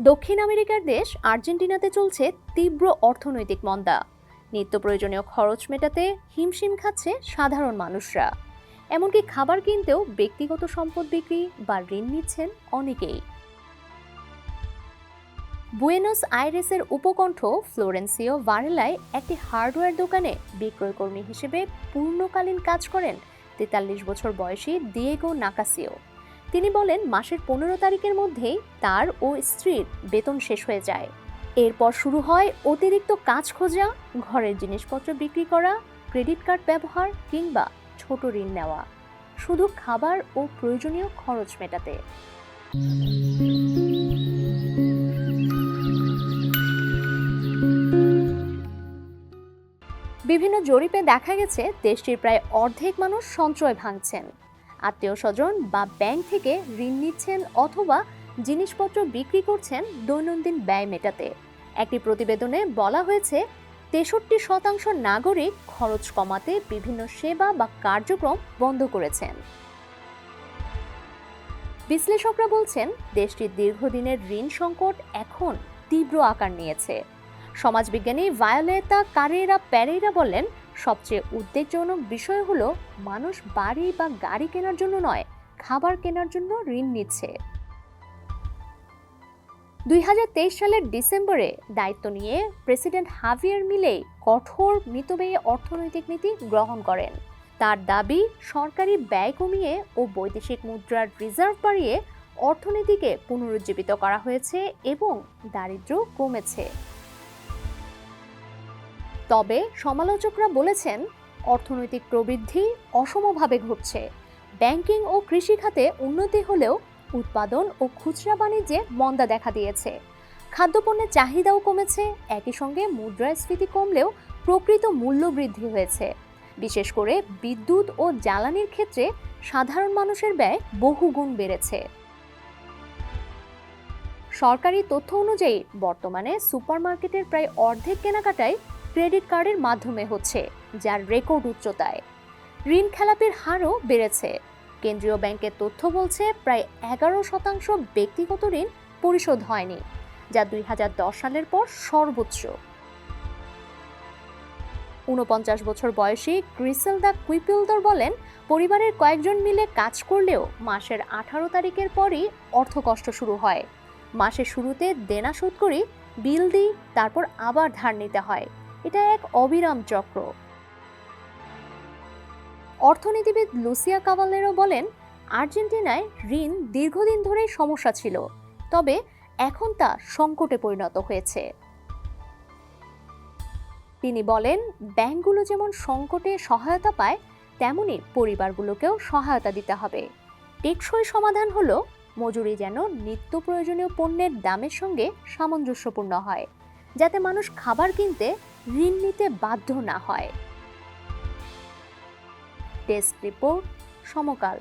দক্ষিণ আমেরিকার দেশ আর্জেন্টিনাতে চলছে তীব্র অর্থনৈতিক মন্দা। নিত্য প্রয়োজনীয় খরচ মেটাতে হিমশিম খাচ্ছে সাধারণ মানুষরা। এমনকি খাবার কিনতেও ব্যক্তিগত সম্পদ বিক্রি বা ঋণ নিচ্ছেন অনেকেই। বুয়েনোস আইরেসের উপকণ্ঠ ফ্লোরেন্সিও ভারেলায় একটি হার্ডওয়্যার দোকানে বিক্রয়কর্মী হিসেবে পূর্ণকালীন কাজ করেন ৪৩ বছর বয়সী দিয়েগো নাকাসিও। তিনি বলেন, মাসের ১৫ তারিখের মধ্যেই তার ও স্ত্রীর বেতন শেষ হয়ে যায়। এরপর শুরু হয় অতিরিক্ত কাজ খোঁজা, ঘরের জিনিসপত্র বিক্রি করা, ক্রেডিট কার্ড ব্যবহার কিংবা ছোট ঋণ নেওয়া, শুধু খাবার ও প্রয়োজনীয় খরচ মেটাতে। বিভিন্ন জরিপে দেখা গেছে দেশটির প্রায় অর্ধেক মানুষ সঞ্চয় ভাঙছেন, আত্মীয় স্বজন বা ব্যাংক থেকে ঋণ নিচ্ছেন অথবা জিনিসপত্র বিক্রি করছেন দৈনন্দিন ব্যয় মেটাতে। একটি প্রতিবেদনে বলা হয়েছে ৬৩% নাগরিক খরচ কমাতে বিভিন্ন সেবা বা কার্যক্রম বন্ধ করেছেন। বিশ্লেষকরা বলছেন, দেশটির দীর্ঘদিনের ঋণ সংকট এখন তীব্র আকার নিয়েছে। সমাজবিজ্ঞানী ভায়োলেতা কারেরা প্যারেরা বলেন, সবচেয়ে উদ্বেগজনক বিষয় হলো মানুষ বাড়ি বা গাড়ি কেনার জন্য নয়, খাবার কেনার জন্য ঋণ নিচ্ছে। ২০২৩ সালের ডিসেম্বরে দায়িত্ব নিয়ে প্রেসিডেন্ট হাভিয়ের মিলেই কঠোর মিতব্যয়ী অর্থনৈতিক নীতি গ্রহণ করেন। তার দাবি, সরকারি ব্যয় কমিয়ে ও বৈদেশিক মুদ্রার রিজার্ভ বাড়িয়ে অর্থনীতিকে পুনরুজ্জীবিত করা হয়েছে এবং দারিদ্র্য কমেছে। তবে সমালোচকরা বলেছেন, অর্থনৈতিক প্রবৃদ্ধি অসমভাবে ঘটছে। ব্যাংকিং ও কৃষি খাতে উন্নতি হলেও উৎপাদন ও খুচরা বাণিজ্যে মন্দা দেখা দিয়েছে। খাদ্যপণ্যের চাহিদাও কমেছে, একই সঙ্গে মুদ্রাস্ফীতি কমলেও প্রকৃত মূল্য বৃদ্ধি হয়েছে। বিশেষ করে বিদ্যুৎ ও জ্বালানির ক্ষেত্রে সাধারণ মানুষের ব্যয় বহুগুণ বেড়েছে। সরকারি তথ্য অনুযায়ী বর্তমানে সুপারমার্কেটের প্রায় অর্ধেক কেনাকাটাই ক্রেডিট কার্ডের মাধ্যমে হচ্ছে, যার রেকর্ড উচ্চতায়। ঋণ খেলাপির হারও বেড়েছে। কেন্দ্রীয় ব্যাংকের তথ্য বলছে, প্রায় ১১% ব্যক্তিগত ঋণ পরিশোধ হয়নি, যা ২০১০ সালের পর সর্বোচ্চ। ৪৯ বছর বয়সী গ্রিসেলদা কুইপিলদর বলেন, পরিবারের কয়েকজন মিলে কাজ করলেও মাসের ১৮ তারিখের পরই অর্থকষ্ট শুরু হয়। মাসের শুরুতে দেনা শোধ করি, বিল দিই, তারপর আবার ধার নিতে হয়। এটা এক অবিরাম চক্র। অর্থনীতিবিদ লুসিয়া কাভালেরো বলেন, আর্জেন্টিনায় ঋণ দীর্ঘদিন ধরেই সমস্যা ছিল, তবে এখন তা সংকটে পরিণত হয়েছে। তিনি বলেন, ব্যাংকগুলো যেমন সংকটে সহায়তা পায়, তেমনি পরিবারগুলোকেও সহায়তা দিতে হবে। টেকসই সমাধান হলো মজুরি যেন নিত্য প্রয়োজনীয় পণ্যের দামের সঙ্গে সামঞ্জস্যপূর্ণ হয়, যাতে মানুষ খাবার কিনতে ঋণ নিতে বাধ্য না হয়। ডেস্ক রিপোর্ট, সমকাল।